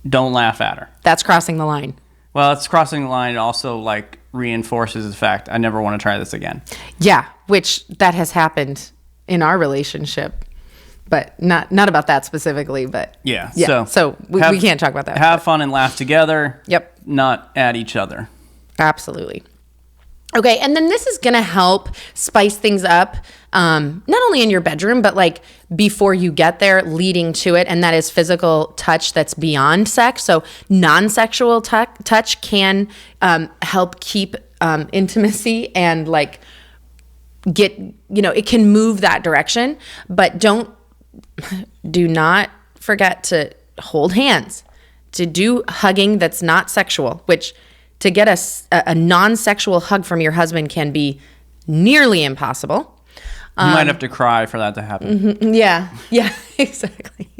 don't laugh at her. That's crossing the line. Well, it's crossing the line. It also, like, reinforces the fact I never want to try this again. Yeah, which that has happened in our relationship, but not about that specifically. But yeah. So we can't talk about that. Have fun and laugh together. Yep. Not at each other. Absolutely. Okay, and then this is going to help spice things up, not only in your bedroom, but like before you get there, leading to it, and that is physical touch that's beyond sex. So non-sexual touch can help keep intimacy and like get, it can move that direction, but do not forget to hold hands, to do hugging that's not sexual, which to get a non-sexual hug from your husband can be nearly impossible. You might have to cry for that to happen. Mm-hmm, yeah, exactly.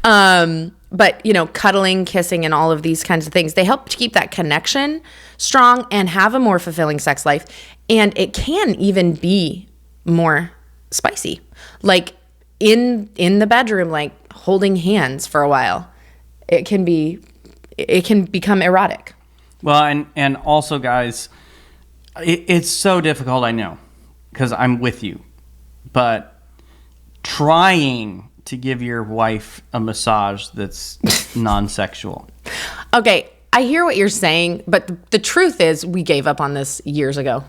But, cuddling, kissing, and all of these kinds of things, they help to keep that connection strong and have a more fulfilling sex life. And it can even be more spicy. Like in the bedroom, like holding hands for a while, it can become erotic. Well, and also, guys, it's so difficult, I know, because I'm with you. But trying to give your wife a massage that's non-sexual. Okay, I hear what you're saying, but the truth is we gave up on this years ago.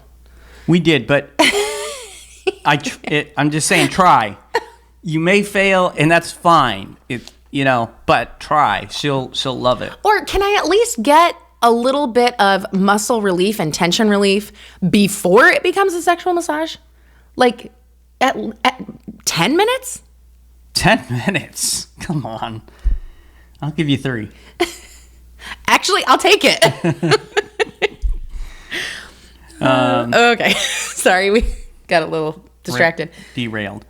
We did, but I'm just saying try. You may fail, and that's fine. But try. She'll love it. Or can I at least get a little bit of muscle relief and tension relief before it becomes a sexual massage? Like at 10 minutes? 10 minutes? Come on. I'll give you 3. Actually, I'll take it. Okay. Sorry, we got a little distracted. Derailed.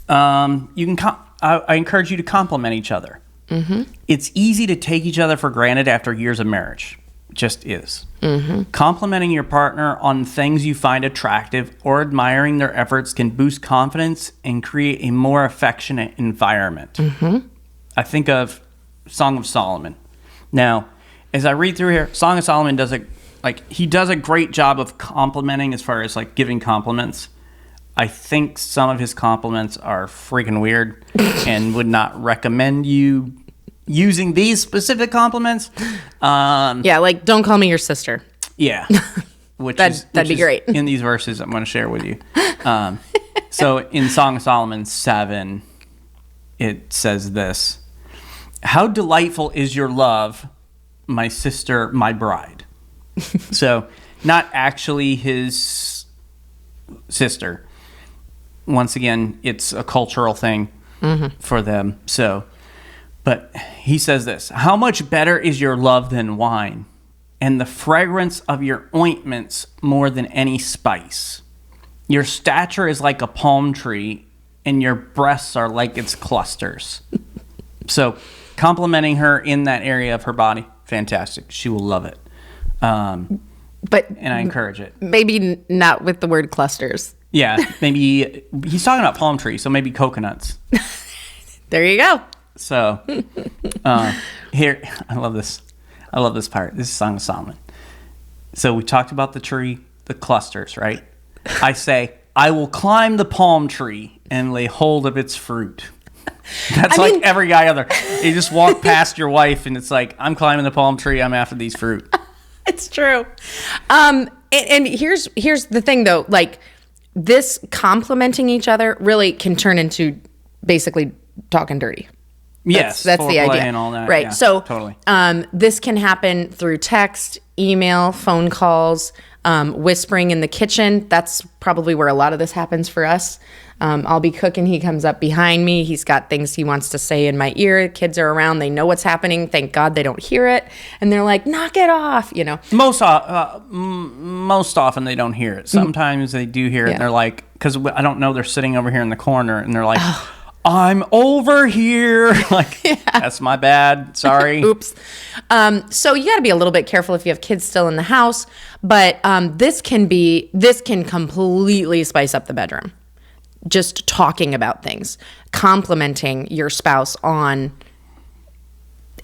You can. I encourage you to compliment each other. Mm-hmm. It's easy to take each other for granted after years of marriage. Just is. Mm-hmm. Complimenting your partner on things you find attractive or admiring their efforts can boost confidence and create a more affectionate environment. Mm-hmm. I think of Song of Solomon. Now, as I read through here, Song of Solomon does a great job of complimenting as far as like giving compliments. I think some of his compliments are freaking weird and would not recommend you using these specific compliments. Like don't call me your sister. Yeah. That'd be great. In these verses I'm going to share with you. So in Song of Solomon 7, it says this: "How delightful is your love, my sister, my bride." So not actually his sister. Once again, it's a cultural thing for them. So, but he says this: "How much better is your love than wine, and the fragrance of your ointments more than any spice. Your stature is like a palm tree, and your breasts are like its clusters." So, complimenting her in that area of her body, fantastic. She will love it. And I encourage it. Maybe not with the word clusters. Yeah, maybe he's talking about palm trees, so maybe coconuts. There you go. So, here, I love this. I love this part. This is Song of Solomon. So we talked about the tree, the clusters, right? I say, "I will climb the palm tree and lay hold of its fruit." That's every guy other. You just walk past your wife and it's like, "I'm climbing the palm tree. I'm after these fruit." It's true. And here's the thing though, like, this complimenting each other really can turn into basically talking dirty. Yes, that's the idea, and all that. right? Yeah, so totally. This can happen through text, email, phone calls, whispering in the kitchen. That's probably where a lot of this happens for us. I'll be cooking. He comes up behind me. He's got things he wants to say in my ear. Kids are around. They know what's happening. Thank God they don't hear it. And they're like, knock it off, you know. Most often they don't hear it. Sometimes they do hear it, and they're like, because I don't know, they're sitting over here in the corner, and they're like, I'm over here. Like, that's my bad. Sorry. Oops. So you got to be a little bit careful if you have kids still in the house. But this can completely spice up the bedroom. Just talking about things, complimenting your spouse on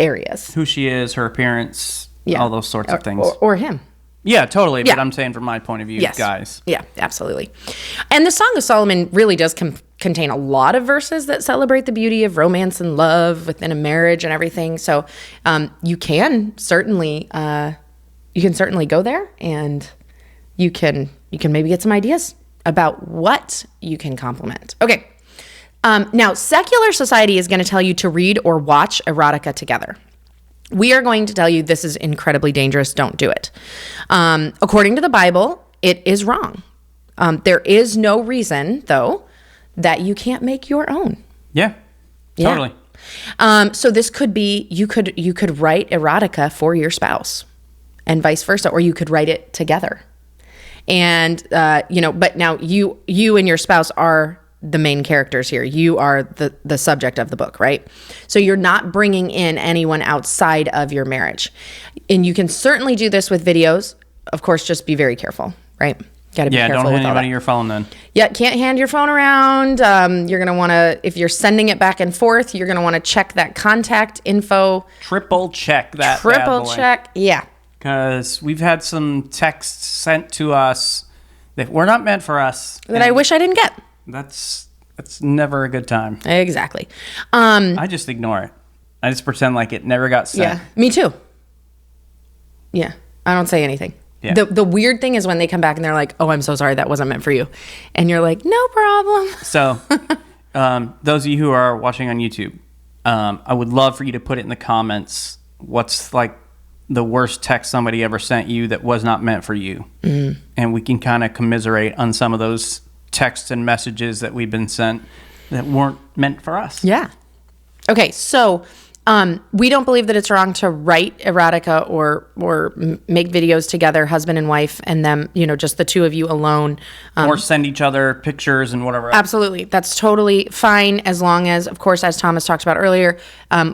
areas. Who she is, her appearance, all those sorts of things. Or him. Yeah, totally. Yeah. But I'm saying from my point of view, guys. Yeah, absolutely. And the Song of Solomon really does contain a lot of verses that celebrate the beauty of romance and love within a marriage and everything. So you can certainly go there, and you can maybe get some ideas about what you can compliment. Okay. Now, secular society is going to tell you to read or watch erotica together. We are going to tell you this is incredibly dangerous. Don't do it. According to the Bible, it is wrong. There is no reason, though, that you can't make your own. Yeah, totally. So this could be, you could write erotica for your spouse and vice versa, or you could write it together. And, but now you and your spouse are the main characters here. You are the subject of the book, right? So you're not bringing in anyone outside of your marriage. And you can certainly do this with videos. Of course, just be very careful, right? Got to be careful with all that. Yeah, don't hand anybody your phone then. Yeah, can't hand your phone around. You're going to want to, if you're sending it back and forth, you're going to want to check that contact info. Triple check that. Triple check, yeah. Because we've had some texts sent to us that were not meant for us. That I wish I didn't get. That's never a good time. Exactly. I just ignore it. I just pretend like it never got sent. Yeah, me too. Yeah, I don't say anything. Yeah. The weird thing is when they come back and they're like, oh, I'm so sorry, that wasn't meant for you. And you're like, no problem. So those of you who are watching on YouTube, I would love for you to put it in the comments. What's like the worst text somebody ever sent you that was not meant for you? Mm. And we can kind of commiserate on some of those texts and messages that we've been sent that weren't meant for us. Yeah. Okay, so we don't believe that it's wrong to write erotica or make videos together, husband and wife, and them, just the two of you alone. Or send each other pictures and whatever else. Absolutely. That's totally fine as long as, of course, as Thomas talked about earlier,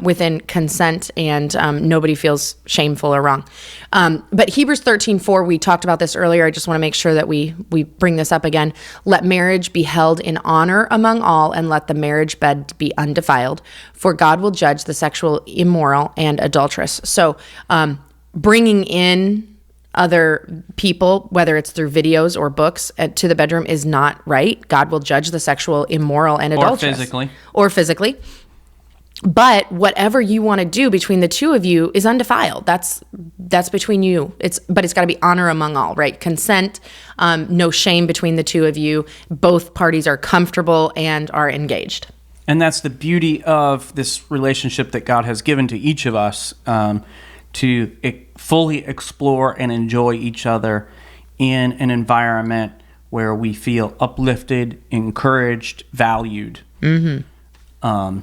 within consent and nobody feels shameful or wrong. But Hebrews 13:4, we talked about this earlier. I just want to make sure that we bring this up again. Let marriage be held in honor among all, and let the marriage bed be undefiled, for God will judge the sexual immoral and adulterous. So bringing in other people, whether it's through videos or books, to the bedroom is not right. God will judge the sexual immoral and adulterous. Or physically. But whatever you want to do between the two of you is undefiled. That's between you. But it's got to be honor among all, right? Consent, no shame between the two of you. Both parties are comfortable and are engaged. And that's the beauty of this relationship that God has given to each of us, to fully explore and enjoy each other in an environment where we feel uplifted, encouraged, valued. Mm-hmm.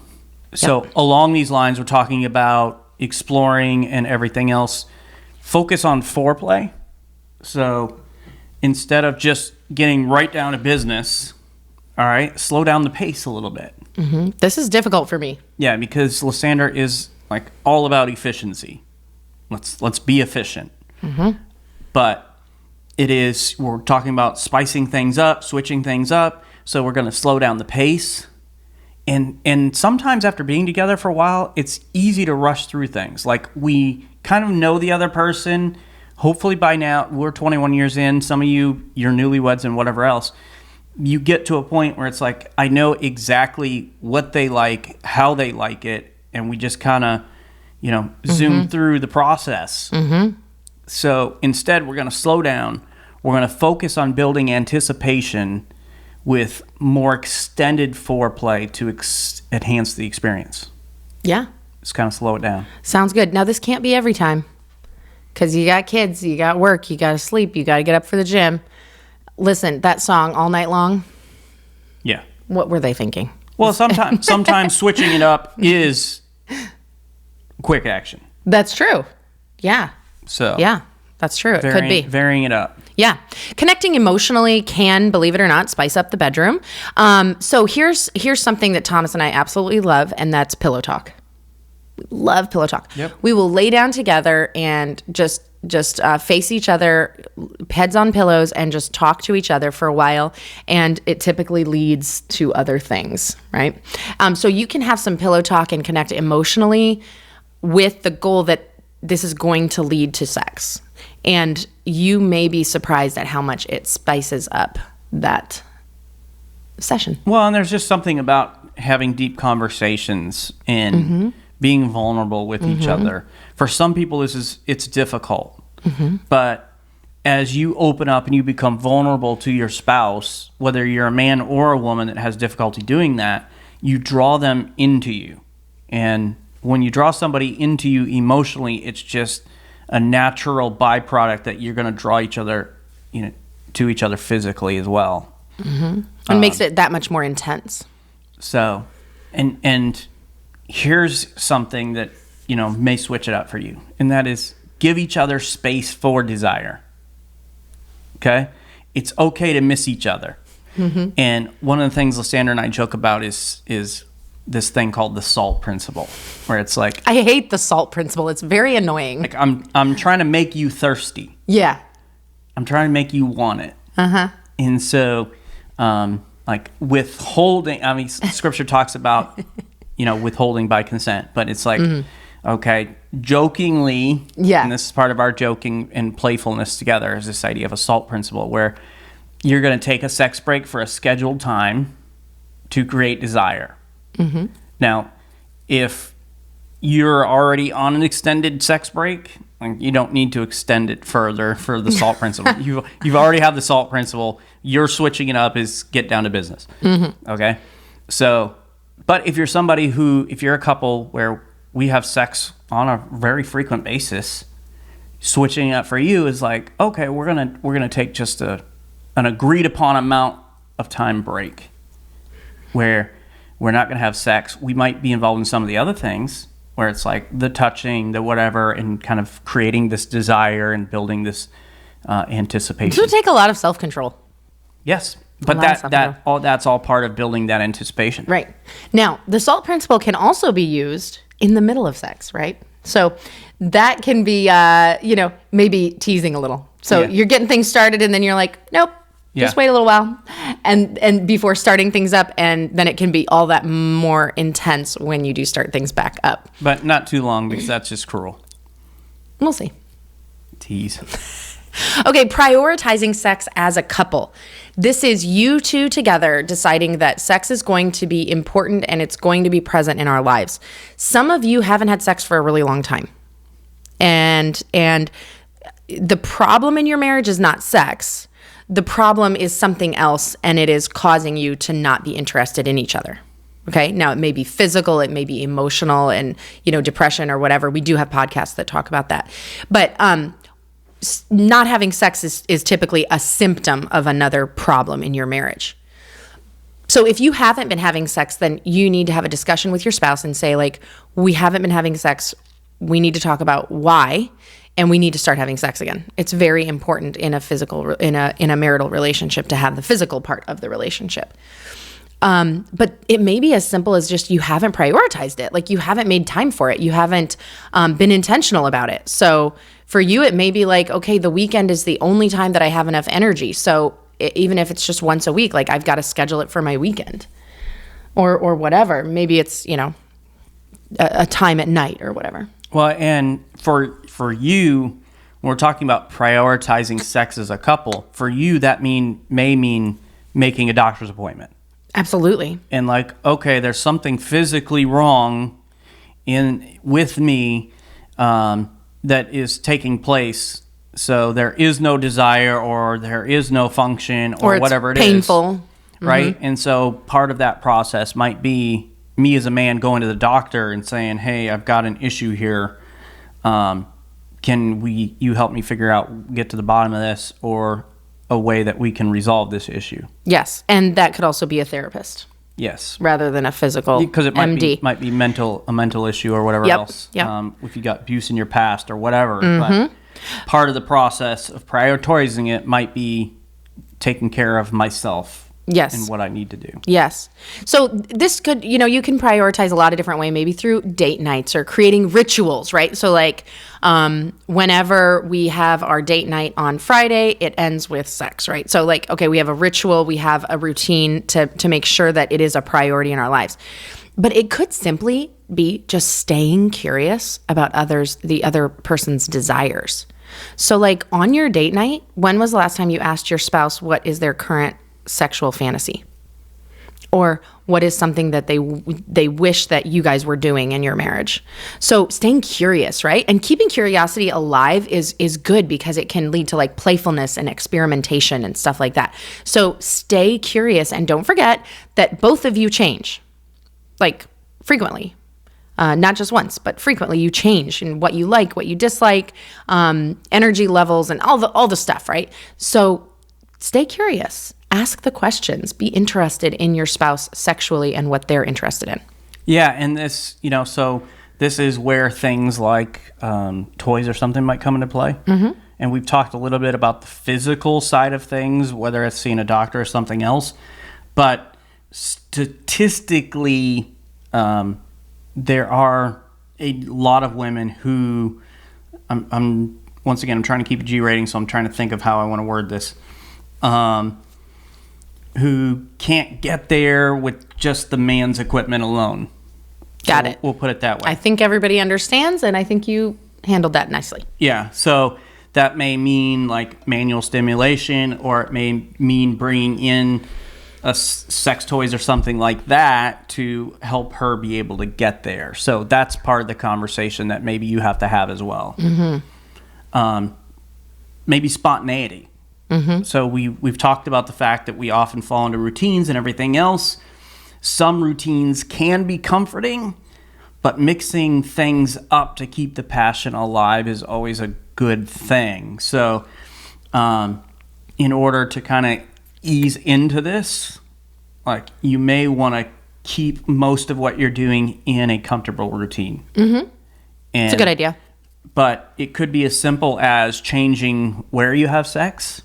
So along these lines, we're talking about exploring and everything else. Focus on foreplay. So instead of just getting right down to business, all right, slow down the pace a little bit. Mm-hmm. This is difficult for me. Yeah, because Lysandra is like all about efficiency. Let's be efficient. Mm-hmm. But we're talking about spicing things up, switching things up. So we're going to slow down the pace. And sometimes after being together for a while, it's easy to rush through things. Like we kind of know the other person. Hopefully by now, we're 21 years in. Some of you're newlyweds and whatever else. You get to a point where it's like, I know exactly what they like, how they like it, and we just kind of, zoom through the process. Mm-hmm. So instead, we're going to slow down. We're going to focus on building anticipation with more extended foreplay to enhance the experience. Yeah. Just kind of slow it down. Sounds good. Now, this can't be every time. because you got kids, you got work, you got to sleep, you got to get up for the gym. Listen, that song All Night Long, Yeah. what were they thinking? Well, sometimes switching it up is quick action. That's true. Yeah. So Yeah, that's true. It could be. Varying it up. Yeah. Connecting emotionally can, believe it or not, spice up the bedroom. So here's something that Thomas and I absolutely love, and that's pillow talk. We love pillow talk. Yep. We will lay down together and just face each other, heads on pillows, and just talk to each other for a while. And it typically leads to other things, right? So you can have some pillow talk and connect emotionally with the goal that this is going to lead to sex. And you may be surprised at how much it spices up that session. Well, and there's just something about having deep conversations and being vulnerable with each other. For some people, it's difficult. But as you open up and you become vulnerable to your spouse, whether you're a man or a woman that has difficulty doing that, you draw them into you. And when you draw somebody into you emotionally, it's just a natural byproduct that you're going to draw each other, to each other physically as well. It makes it that much more intense. So, and here's something that, may switch it up for you. And that is give each other space for desire. Okay? It's okay to miss each other. And one of the things Lysandra and I joke about is this thing called the SALT principle, where it's like, I hate the SALT principle. It's very annoying. like I'm trying to make you thirsty. Yeah. I'm trying to make you want it. And so, like withholding, scripture talks about, withholding by consent, but it's like, okay, jokingly, and this is part of our joking and playfulness together, is this idea of a SALT principle, where you're going to take a sex break for a scheduled time to create desire. Now, if you're already on an extended sex break, like, you don't need to extend it further for the SALT principle. You've already have the SALT principle. You're switching it up is get down to business. Okay? So, but if you're if you're a couple where we have sex on a very frequent basis, switching it up for you is like, okay, we're gonna take just an agreed upon amount of time break where we're not going to have sex. We might be involved in some of the other things where it's like the touching, the whatever, and kind of creating this desire and building this anticipation. This would take a lot of self-control. Yes, but that's all part of building that anticipation. Right. Now, the SALT principle can also be used in the middle of sex, right? So that can be, maybe teasing a little. So you're getting things started and then you're like, nope. Just wait a little while, and before starting things up, and then it can be all that more intense when you do start things back up. But not too long, because that's just cruel. We'll see. Tease. Okay, prioritizing sex as a couple. This is you two together deciding that sex is going to be important and it's going to be present in our lives. Some of you haven't had sex for a really long time, and the problem in your marriage is not sex. The problem is something else, and it is causing you to not be interested in each other. Okay. Now, it may be physical, it may be emotional, and, depression or whatever. We do have podcasts that talk about that. But not having sex is typically a symptom of another problem in your marriage. So if you haven't been having sex, then you need to have a discussion with your spouse and say, like, we haven't been having sex. We need to talk about why. And we need to start having sex again. It's very important in a marital relationship to have the physical part of the relationship. But it may be as simple as just you haven't prioritized it. Like, you haven't made time for it. You haven't been intentional about it. So for you, it may be like, okay, the weekend is the only time that I have enough energy. So even if it's just once a week, like, I've got to schedule it for my weekend or whatever. Maybe it's, a time at night or whatever. Well, and for you, when we're talking about prioritizing sex as a couple, for you that may mean making a doctor's appointment. Absolutely. And like, okay, there's something physically wrong with me that is taking place. So there is no desire, or there is no function, or whatever it is. Painful. Right? Mm-hmm. And so part of that process might be me as a man going to the doctor and saying, hey, I've got an issue here. Can you help me get to the bottom of this, or a way that we can resolve this issue? Yes. And that could also be a therapist. Yes. Rather than a physical because it might MD. be a mental issue or whatever else. Yep. If you got abuse in your past or whatever. But part of the process of prioritizing it might be taking care of myself. Yes. And what I need to do. Yes. So this could, you can prioritize a lot of different ways, maybe through date nights or creating rituals, right? So like whenever we have our date night on Friday, it ends with sex, right? So like, okay, we have a ritual, we have a routine to make sure that it is a priority in our lives. But it could simply be just staying curious about the other person's desires. So like on your date night, when was the last time you asked your spouse what is their current sexual fantasy, or what is something that they wish that you guys were doing in your marriage? So staying curious, right? And keeping curiosity alive is good because it can lead to like playfulness and experimentation and stuff like that. So stay curious, and don't forget that both of you change, like frequently. Not just once, but frequently. You change in what you like, what you dislike, energy levels, and all the stuff, right? So stay curious. Ask the questions. Be interested in your spouse sexually and what they're interested in. Yeah, and this, so this is where things like toys or something might come into play. Mm-hmm. And we've talked a little bit about the physical side of things, whether it's seeing a doctor or something else. But statistically, there are a lot of women who, I'm trying to keep a G rating, so I'm trying to think of how I want to word this. Who can't get there with just the man's equipment alone. Got it. We'll put it that way. I think everybody understands, and I think you handled that nicely. Yeah. So that may mean like manual stimulation, or it may mean bringing in sex toys or something like that to help her be able to get there. So that's part of the conversation that maybe you have to have as well. Mm-hmm. Maybe spontaneity. Mm-hmm. So we've talked about the fact that we often fall into routines and everything else. Some routines can be comforting, but mixing things up to keep the passion alive is always a good thing. So in order to kind of ease into this, like, you may want to keep most of what you're doing in a comfortable routine. Mm-hmm. It's a good idea. But it could be as simple as changing where you have sex.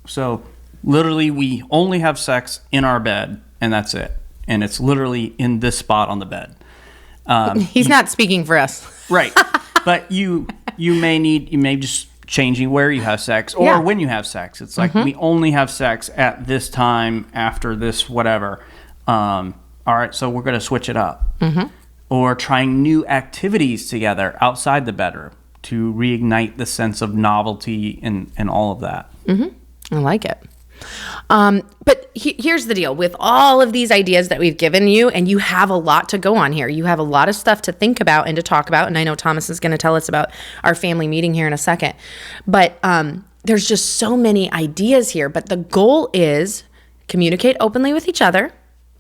So literally we only have sex in our bed, and that's it. And it's literally in this spot on the bed. He's not speaking for us. Right. But you may just changing where you have sex, or when you have sex. It's like, we only have sex at this time after this whatever. All right, so we're going to switch it up. Mm-hmm. Or trying new activities together outside the bedroom to reignite the sense of novelty and all of that. Mm-hmm. I like it. But here's the deal. With all of these ideas that we've given you, and you have a lot to go on here. You have a lot of stuff to think about and to talk about. And I know Thomas is going to tell us about our family meeting here in a second. But there's just so many ideas here. But the goal is communicate openly with each other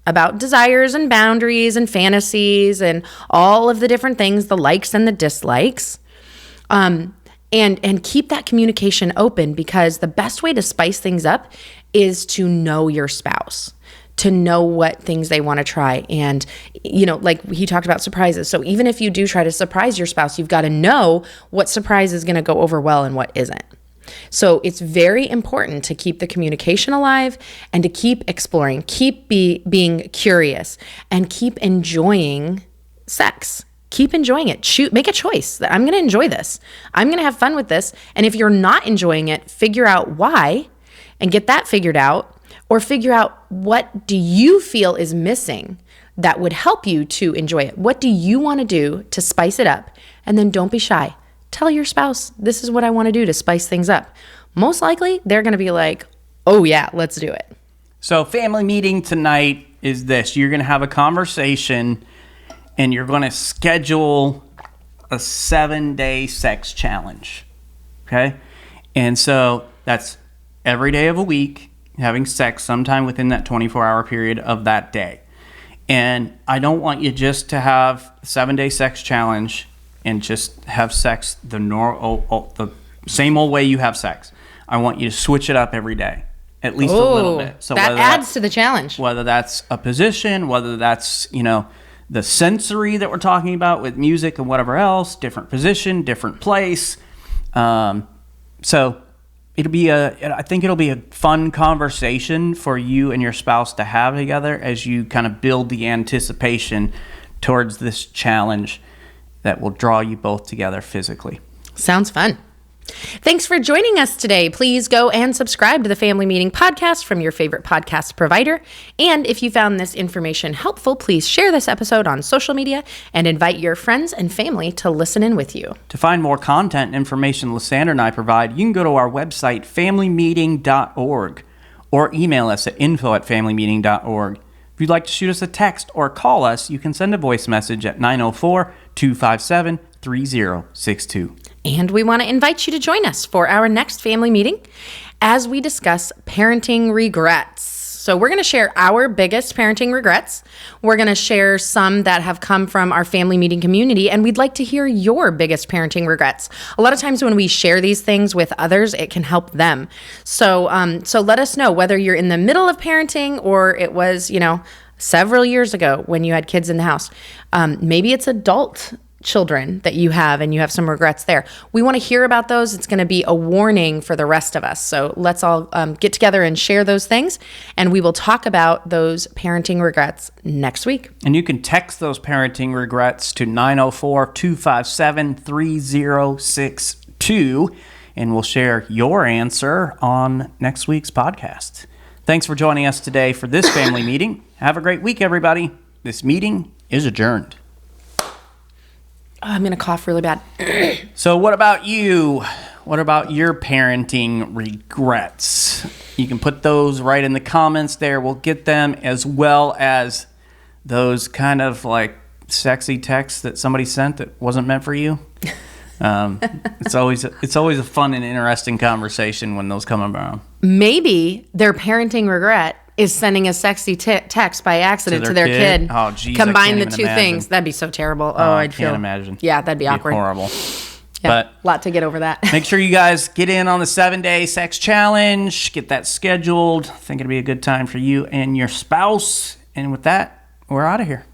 about desires and boundaries and fantasies and all of the different things, the likes and the dislikes. And keep that communication open, because the best way to spice things up is to know your spouse, to know what things they want to try. And, like he talked about surprises. So even if you do try to surprise your spouse, you've got to know what surprise is going to go over well and what isn't. So it's very important to keep the communication alive and to keep exploring, keep being curious, and keep enjoying sex. Keep enjoying it. Make a choice that I'm going to enjoy this. I'm going to have fun with this. And if you're not enjoying it, figure out why and get that figured out, or figure out what do you feel is missing that would help you to enjoy it. What do you want to do to spice it up? And then don't be shy. Tell your spouse, this is what I want to do to spice things up. Most likely, they're going to be like, oh yeah, let's do it. So family meeting tonight is this. You're going to have a conversation, and you're going to schedule a 7-day sex challenge, okay? And so that's every day of a week, having sex sometime within that 24-hour period of that day. And I don't want you just to have a 7-day sex challenge and just have sex the the same old way you have sex. I want you to switch it up every day, at least a little bit. So that adds to the challenge. Whether that's a position, whether that's, the sensory that we're talking about with music and whatever else, different position, different place. So I think it'll be a fun conversation for you and your spouse to have together as you kind of build the anticipation towards this challenge that will draw you both together physically. Sounds fun. Thanks for joining us today. Please go and subscribe to the Family Meeting Podcast from your favorite podcast provider. And if you found this information helpful, please share this episode on social media and invite your friends and family to listen in with you. To find more content and information Lysandra and I provide, you can go to our website, familymeeting.org, or email us at info@familymeeting.org. If you'd like to shoot us a text or call us, you can send a voice message at 904-257-3062. And we want to invite you to join us for our next family meeting as we discuss parenting regrets. So we're going to share our biggest parenting regrets. We're going to share some that have come from our family meeting community, and we'd like to hear your biggest parenting regrets. A lot of times when we share these things with others, it can help them. So let us know whether you're in the middle of parenting or it was, several years ago when you had kids in the house. Maybe it's adult children that you have and you have some regrets there. We want to hear about those. It's going to be a warning for the rest of us. So let's all get together and share those things, and we will talk about those parenting regrets next week. And you can text those parenting regrets to 904-257-3062, and we'll share your answer on next week's podcast. Thanks for joining us today for this family meeting. Have a great week, everybody. This meeting is adjourned. Oh, I'm going to cough really bad. So what about you? What about your parenting regrets? You can put those right in the comments there. We'll get them, as well as those kind of like sexy texts that somebody sent that wasn't meant for you. It's always a fun and interesting conversation when those come around. Maybe their parenting regret is sending a sexy text by accident to their kid. Oh, geez, combine the two things. That'd be so terrible. I can't imagine. Yeah, that'd be awkward. Horrible. Yeah, But a lot to get over that. make sure you guys get in on the 7-day sex challenge. Get that scheduled. I think it'll be a good time for you and your spouse. And with that, we're out of here.